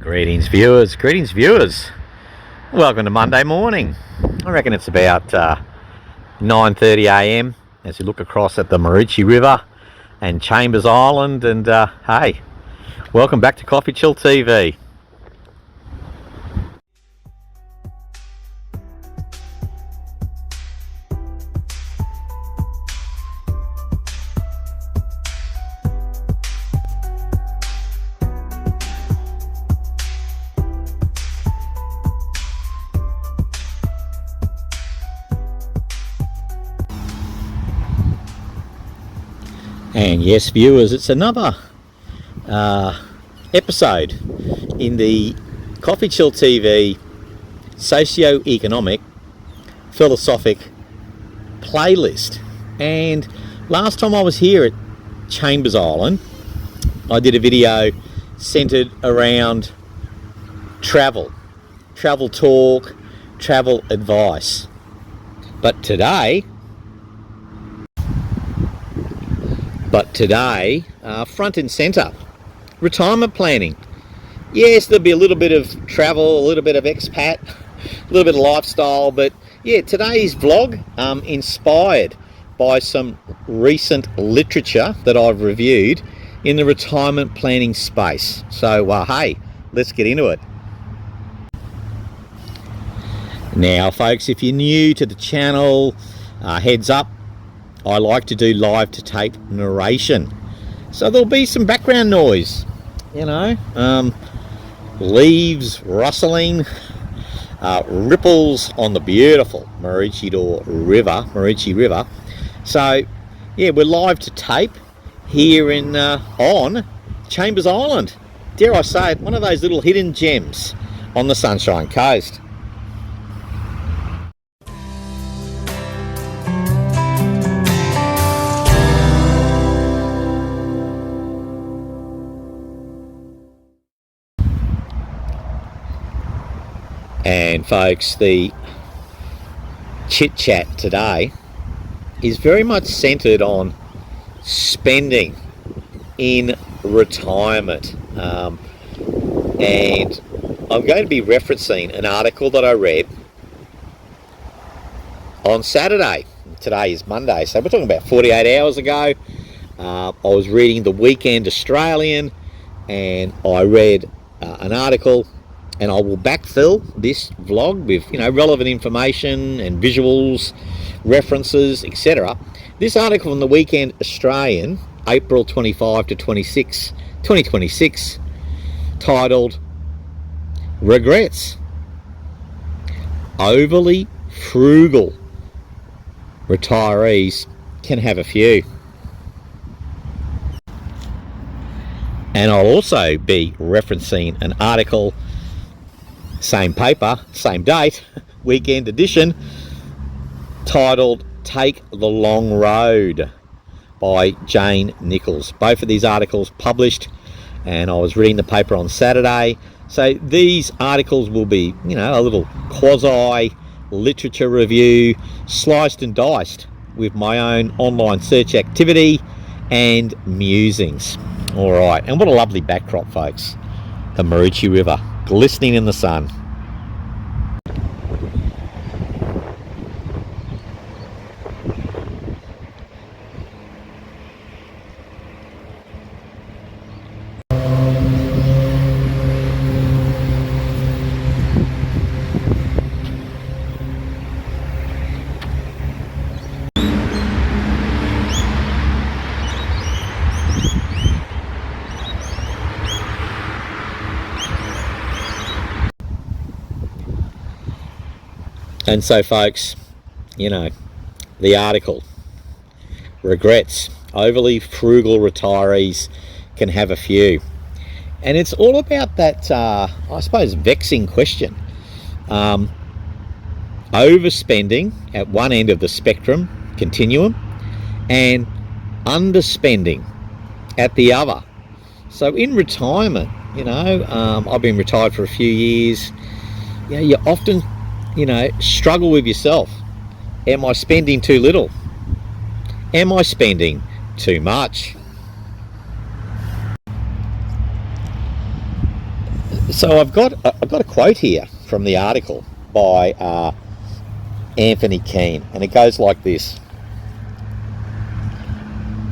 Greetings viewers. Welcome to Monday morning. I reckon it's about 9:30 a.m. as you look across at the Maroochy River and Chambers Island, and hey, welcome back to CoffeeChillTV. And yes, viewers, it's another episode in the CoffeeChillTV socio-economic philosophic playlist. And last time I was here at Chambers Island, I did a video centered around travel talk, travel advice. But today, front and center, retirement planning. Yes, there'll be a little bit of travel, a little bit of expat, a little bit of lifestyle, but yeah, today's vlog inspired by some recent literature that I've reviewed in the retirement planning space. So hey, let's get into it. Now folks, if you're new to the channel, heads up, I like to do live to tape narration, so there'll be some background noise, leaves rustling, ripples on the beautiful Maroochy River. So yeah, we're live to tape here in on Chambers Island. Dare I say it, one of those little hidden gems on the Sunshine Coast. And folks, the chit chat today is very much centered on spending in retirement, and I'm going to be referencing an article that I read on Saturday. Today is Monday, so we're talking about 48 hours ago. I was reading the Weekend Australian, and I read an article. And I will backfill this vlog with, relevant information and visuals, references, etc. This article in the Weekend Australian, April 25 to 26, 2026, titled, "Regrets. Overly frugal retirees can have a few." And I'll also be referencing an article, same paper, same date, weekend edition, titled "Take the Long Road" by Jane Nichols. Both of these articles published, and I was reading the paper on Saturday. So these articles will be, a little quasi literature review, sliced and diced with my own online search activity and musings. All right, and what a lovely backdrop, folks. The Maroochy River, glistening in the sun. And so folks, the article, "Regrets. Overly frugal retirees can have a few." And it's all about that, I suppose, vexing question. Overspending at one end of the spectrum continuum and underspending at the other. So in retirement, I've been retired for a few years. You often struggle with yourself. Am I spending too little? Am I spending too much? So I've got a quote here from the article by Anthony Keane, and it goes like this: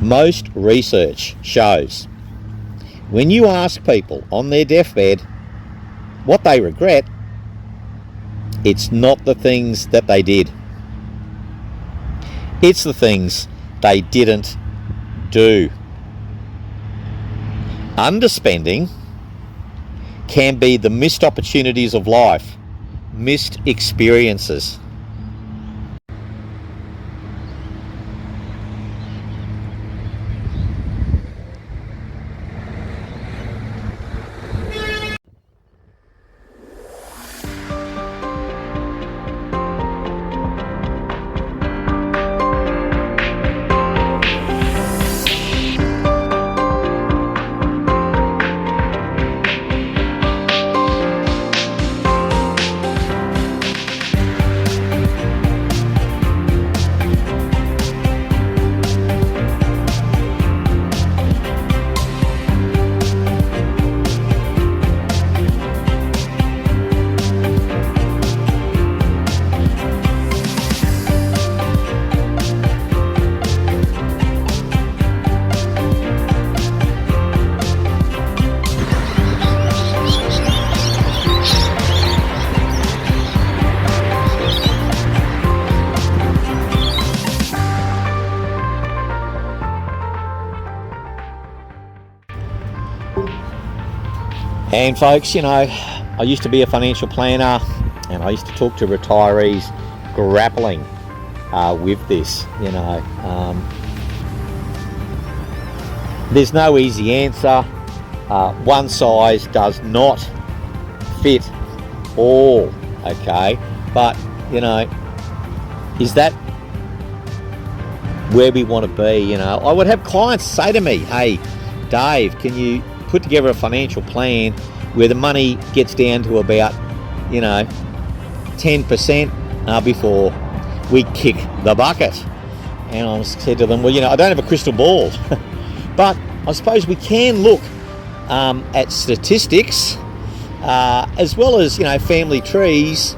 most research shows when you ask people on their deathbed what they regret, it's not the things that they did, it's the things they didn't do. Underspending can be the missed opportunities of life, missed experiences. And folks, you know, I used to be a financial planner, and I used to talk to retirees grappling with this. You know, there's no easy answer. One size does not fit all, okay? But, you know, is that where we want to be? You know, I would have clients say to me, hey, Dave, can you put together a financial plan where the money gets down to about, you know, 10% before we kick the bucket? And I said to them, well, you know, I don't have a crystal ball, but I suppose we can look at statistics as well as, you know, family trees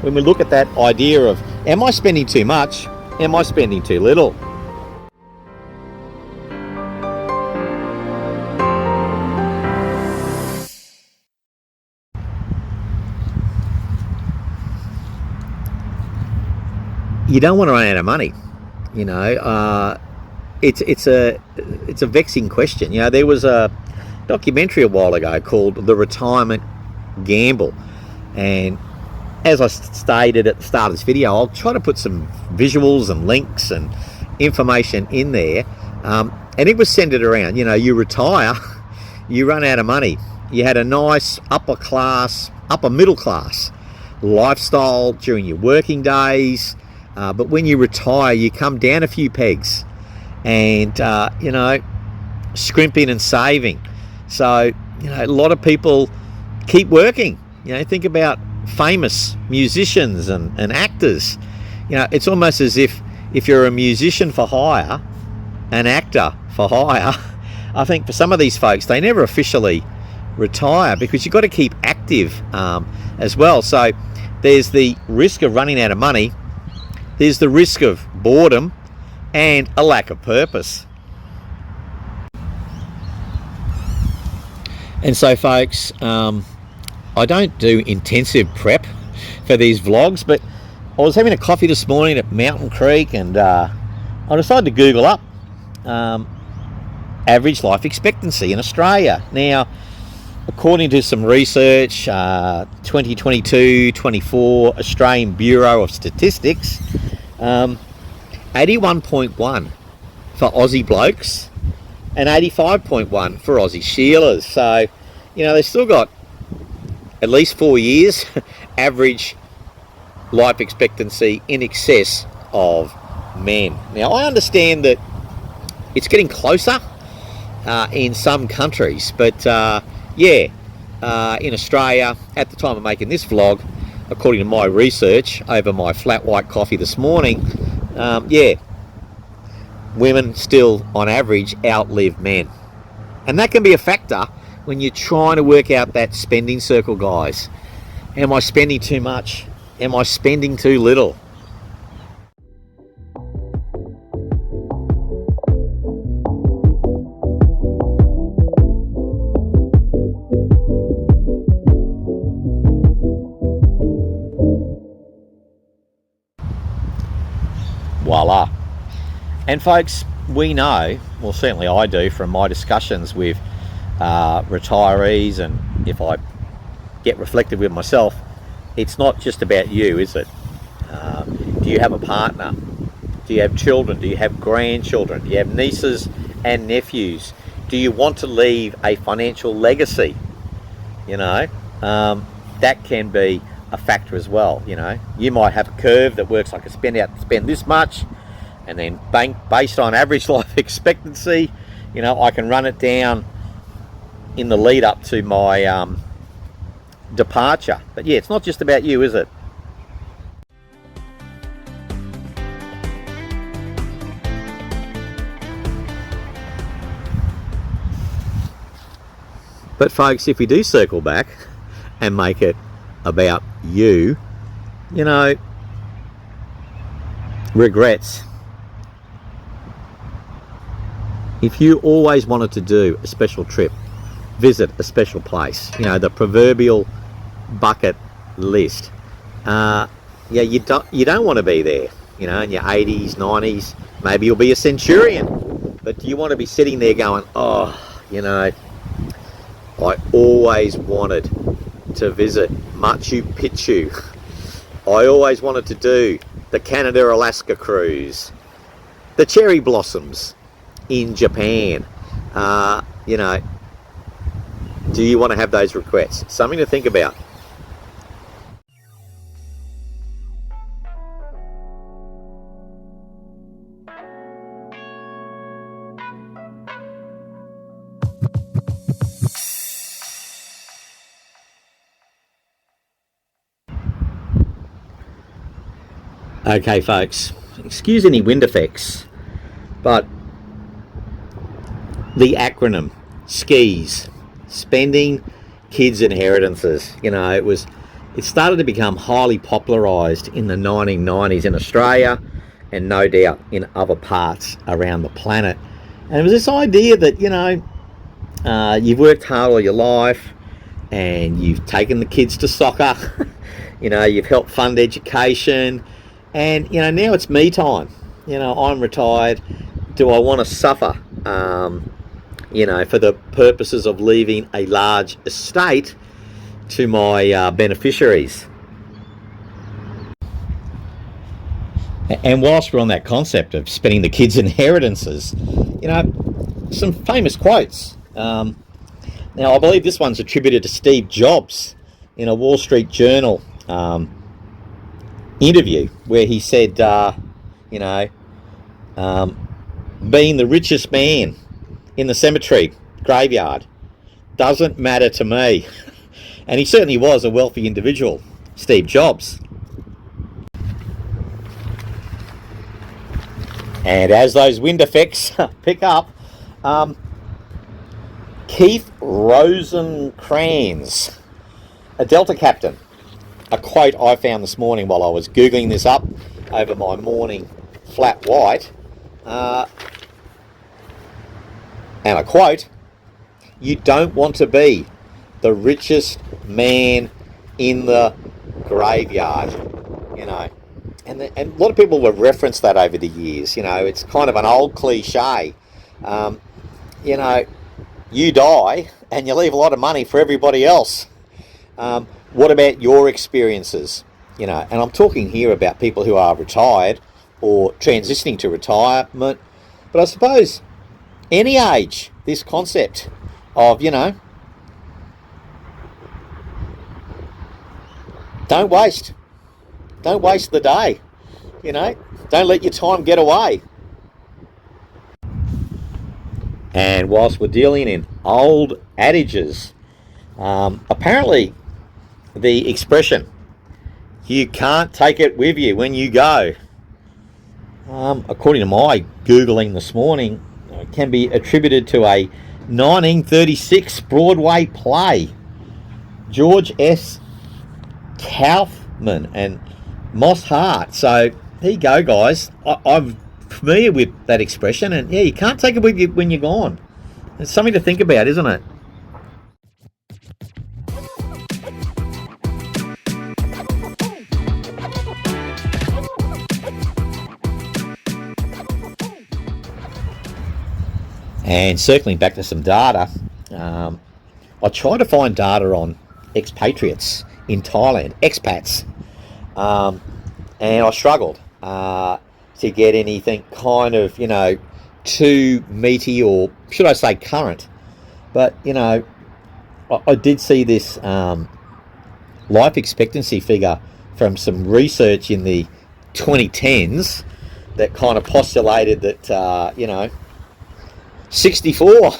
when we look at that idea of, am I spending too much? Am I spending too little? You don't want to run out of money, you know. It's a vexing question. You know, there was a documentary a while ago called The Retirement Gamble, and as I stated at the start of this video, I'll try to put some visuals and links and information in there, and it was centered around, you know, you retire, you run out of money, you had a nice upper middle class lifestyle during your working days, but when you retire, you come down a few pegs, and you know, scrimping and saving. So, you know, a lot of people keep working. You know, think about famous musicians and actors. You know, it's almost as if you're a musician for hire, an actor for hire, I think for some of these folks, they never officially retire, because you've got to keep active as well. So there's the risk of running out of money, there's the risk of boredom, and a lack of purpose. And so, folks, I don't do intensive prep for these vlogs, but I was having a coffee this morning at Mountain Creek, and I decided to Google up average life expectancy in Australia. Now, according to some research, 2022-24 Australian Bureau of Statistics, 81.1 for Aussie blokes and 85.1 for Aussie Sheilas. So, you know, they've still got at least 4 years average life expectancy in excess of men. Now, I understand that it's getting closer in some countries, but in Australia, at the time of making this vlog, according to my research over my flat white coffee this morning, women still on average outlive men, and that can be a factor when you're trying to work out that spending circle, guys. Am I spending too much? Am I spending too little? Voila. And folks, we know, well certainly I do from my discussions with retirees, and if I get reflective with myself, it's not just about you, is it? Do you have a partner? Do you have children? Do you have grandchildren? Do you have nieces and nephews? Do you want to leave a financial legacy? You know, that can be a factor as well. You know, you might have a curve that works like a spend this much, and then based on average life expectancy, you know, I can run it down in the lead up to my departure. But yeah, it's not just about you, is it? But folks, if we do circle back and make it about you, you know, regrets. If you always wanted to do a special trip, visit a special place, you know, the proverbial bucket list, yeah, you don't want to be there, you know, in your 80s, 90s, maybe you'll be a centurion, but do you want to be sitting there going, oh, you know, I always wanted to visit Machu Picchu. I always wanted to do the Canada-Alaska cruise, the cherry blossoms in Japan. You know, do you want to have those regrets? Something to think about. Okay folks, excuse any wind effects, but the acronym SKIES, Spending Kids Inheritances, you know, it started to become highly popularised in the 1990s in Australia, and no doubt in other parts around the planet. And it was this idea that, you know, you've worked hard all your life and you've taken the kids to soccer, you know, you've helped fund education, and, you know, now it's me time. You know, I'm retired. Do I want to suffer, you know, for the purposes of leaving a large estate to my beneficiaries? And whilst we're on that concept of spending the kids' inheritances, you know, some famous quotes. Now, I believe this one's attributed to Steve Jobs in a Wall Street Journal interview, where he said, you know, being the richest man in the cemetery graveyard doesn't matter to me. And he certainly was a wealthy individual, Steve Jobs. And as those wind effects pick up, Keith Rosencrans, a Delta captain, a quote I found this morning while I was Googling this up over my morning flat white, and I quote, "You don't want to be the richest man in the graveyard," you know. And a lot of people have referenced that over the years. You know, it's kind of an old cliche. You know, you die and you leave a lot of money for everybody else. What about your experiences? You know, and I'm talking here about people who are retired or transitioning to retirement. But I suppose any age, this concept of, you know, don't waste the day, you know, don't let your time get away. And whilst we're dealing in old adages, apparently the expression, "you can't take it with you when you go," according to my Googling this morning, can be attributed to a 1936 Broadway play. George S. Kaufman and Moss Hart. So there you go, guys. I'm familiar with that expression, and yeah, you can't take it with you when you're gone. It's something to think about, isn't it? And circling back to some data, I tried to find data on expatriates in Thailand, expats, and I struggled to get anything kind of, too meaty, or should I say current. But, I did see this life expectancy figure from some research in the 2010s that kind of postulated that, 64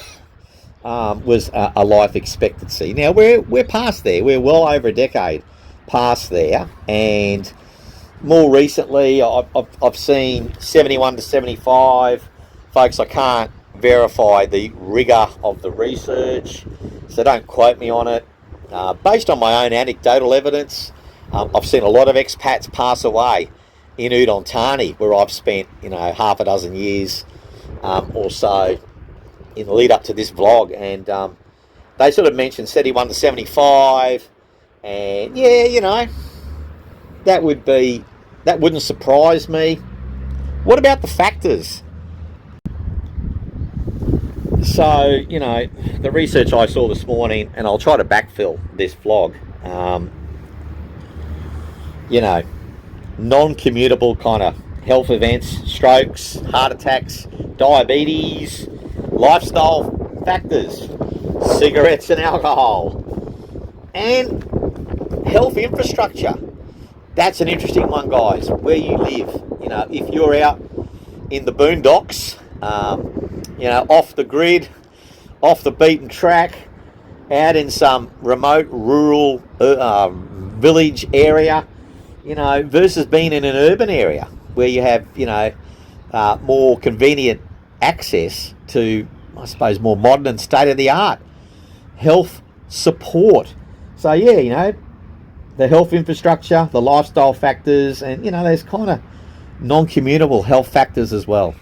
was a life expectancy. Now we're past there. We're well over a decade past there, and more recently I've seen 71 to 75. Folks, I can't verify the rigour of the research, so don't quote me on it. Based on my own anecdotal evidence, I've seen a lot of expats pass away in Udon Thani, where I've spent half a dozen years or so in the lead up to this vlog, and they sort of mentioned 71 to 75, and yeah, that wouldn't surprise me. What about the factors? So, the research I saw this morning, and I'll try to backfill this vlog, non-commutable kind of health events, strokes, heart attacks, diabetes, lifestyle factors, cigarettes and alcohol, and health infrastructure. That's an interesting one, guys. Where you live, if you're out in the boondocks, off the grid, off the beaten track, out in some remote rural village area, versus being in an urban area where you have, more convenient access to, I suppose, more modern and state-of-the-art health support. So yeah, the health infrastructure, the lifestyle factors, and there's kind of non-commutable health factors as well.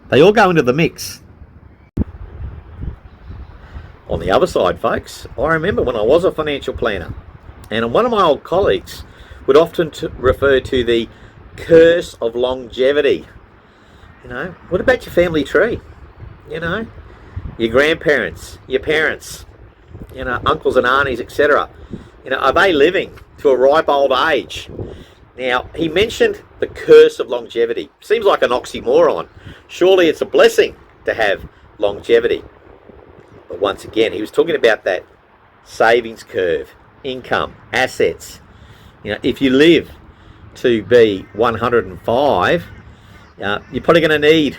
They all go into the mix. On the other side, folks, I remember when I was a financial planner, and one of my old colleagues would often refer to the curse of longevity. What about your family tree? Your grandparents, your parents, uncles and aunties, etc. Are they living to a ripe old age? Now, he mentioned the curse of longevity. Seems like an oxymoron. Surely it's a blessing to have longevity. But once again, he was talking about that savings curve, income, assets. If you live to be 105, you're probably going to need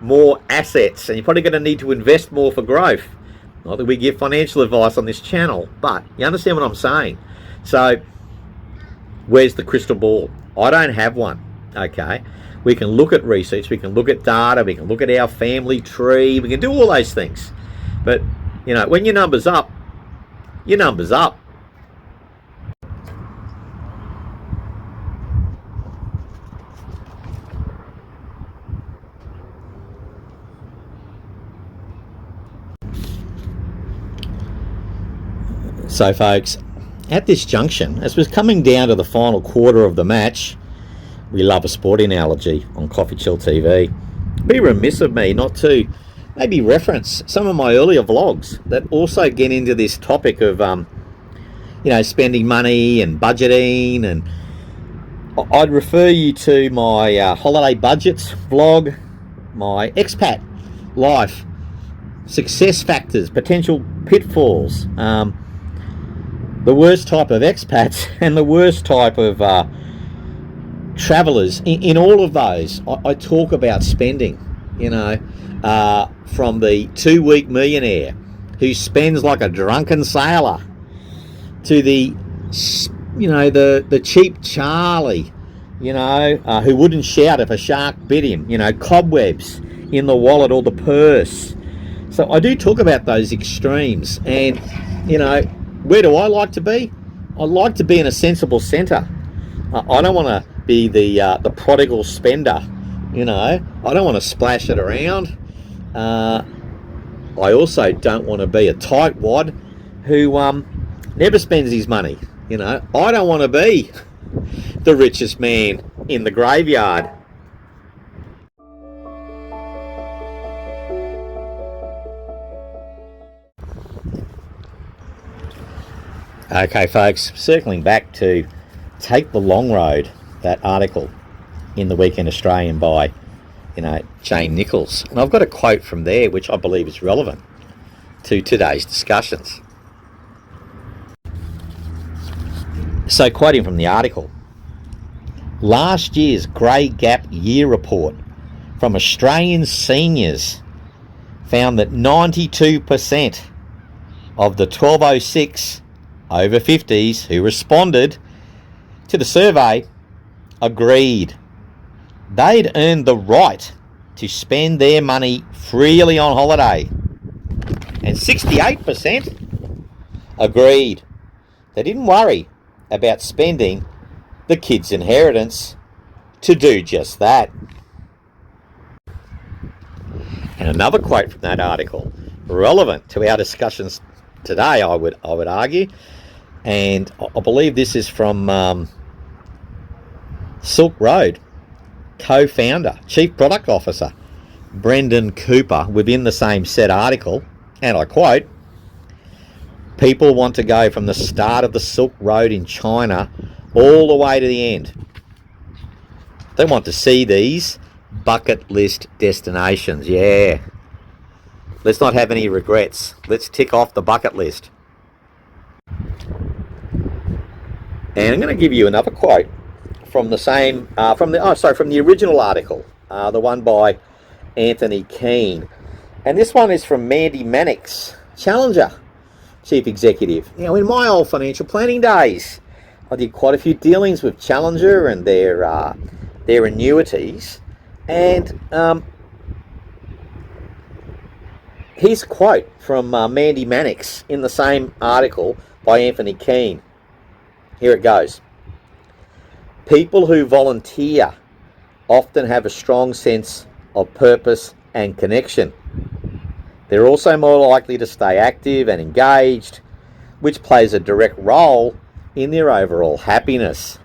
more assets, and you're probably going to need to invest more for growth. Not that we give financial advice on this channel, but you understand what I'm saying. So where's the crystal ball? I don't have one. Okay, we can look at research, we can look at data, we can look at our family tree, we can do all those things, but when your number's up, your number's up. So folks, at this junction, as we're coming down to the final quarter of the match, we love a sporting analogy on CoffeeChillTV. It'd be remiss of me not to maybe reference some of my earlier vlogs that also get into this topic of spending money and budgeting, and I'd refer you to my holiday budgets vlog, my expat life, success factors, potential pitfalls, the worst type of expats and the worst type of travellers. In all of those, I talk about spending, from the 2-week millionaire who spends like a drunken sailor, to the cheap Charlie, who wouldn't shout if a shark bit him, cobwebs in the wallet or the purse. So I do talk about those extremes, and you know, where do I like to be? I like to be in a sensible centre. I don't want to be the prodigal spender. You know, I don't want to splash it around. I also don't want to be a tightwad who never spends his money. You know, I don't want to be the richest man in the graveyard. Okay, folks, circling back to Take the Long Road, that article in the Weekend Australian by, Jane Nichols. And I've got a quote from there which I believe is relevant to today's discussions. So, quoting from the article, last year's Grey Gap Year Report from Australian seniors found that 92% of the 1206 over 50s who responded to the survey agreed they'd earned the right to spend their money freely on holiday, and 68% agreed they didn't worry about spending the kids' inheritance to do just that. And another quote from that article, relevant to our discussions today, I would argue, and I believe this is from Silk Road co-founder, Chief Product Officer, Brendan Cooper, within the same said article, and I quote, "People want to go from the start of the Silk Road in China all the way to the end. They want to see these bucket list destinations." Yeah. Let's not have any regrets. Let's tick off the bucket list. And I'm going to give you another quote from the same, from the original article, the one by Anthony Keane. And this one is from Mandy Mannix, Challenger Chief Executive. You know, in my old financial planning days, I did quite a few dealings with Challenger and their annuities. And here's a quote from Mandy Mannix in the same article by Anthony Keane. Here it goes. "People who volunteer often have a strong sense of purpose and connection. They're also more likely to stay active and engaged, which plays a direct role in their overall happiness."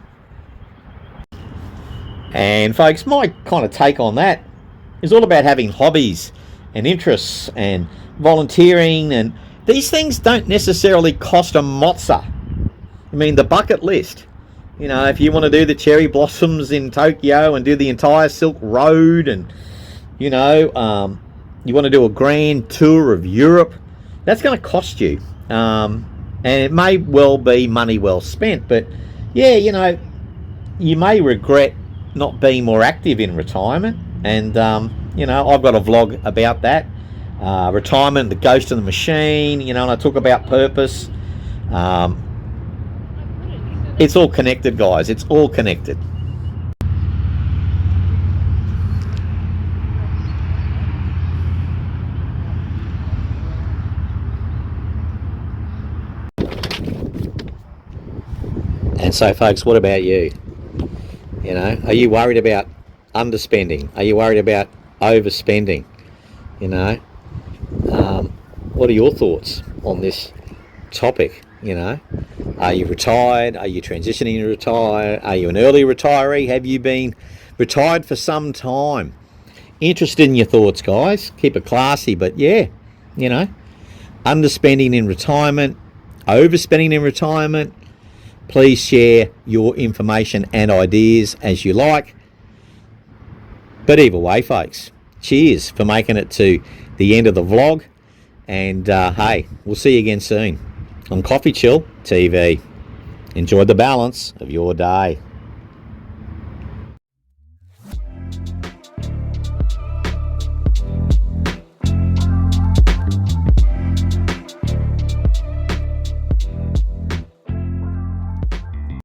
And folks, my kind of take on that is all about having hobbies and interests and volunteering, and these things don't necessarily cost a mozza. I mean, the bucket list, you know, if you want to do the cherry blossoms in Tokyo and do the entire Silk Road, and you know, you want to do a grand tour of Europe, that's going to cost you, and it may well be money well spent. But yeah, you know, you may regret not being more active in retirement. And you know, I've got a vlog about that, retirement, the ghost of the machine, you know, and I talk about purpose. It's all connected, guys. It's all connected. And so, folks, what about you? You know, are you worried about underspending? Are you worried about overspending? You know, what are your thoughts on this topic? You know, are you retired? Are you transitioning to retire? Are you an early retiree? Have you been retired for some time? Interested in your thoughts, guys. Keep it classy, but yeah, you know, underspending in retirement, overspending in retirement. Please share your information and ideas as you like. But either way, folks, cheers for making it to the end of the vlog. And hey, we'll see you again soon on CoffeeChillTV. Enjoy the balance of your day.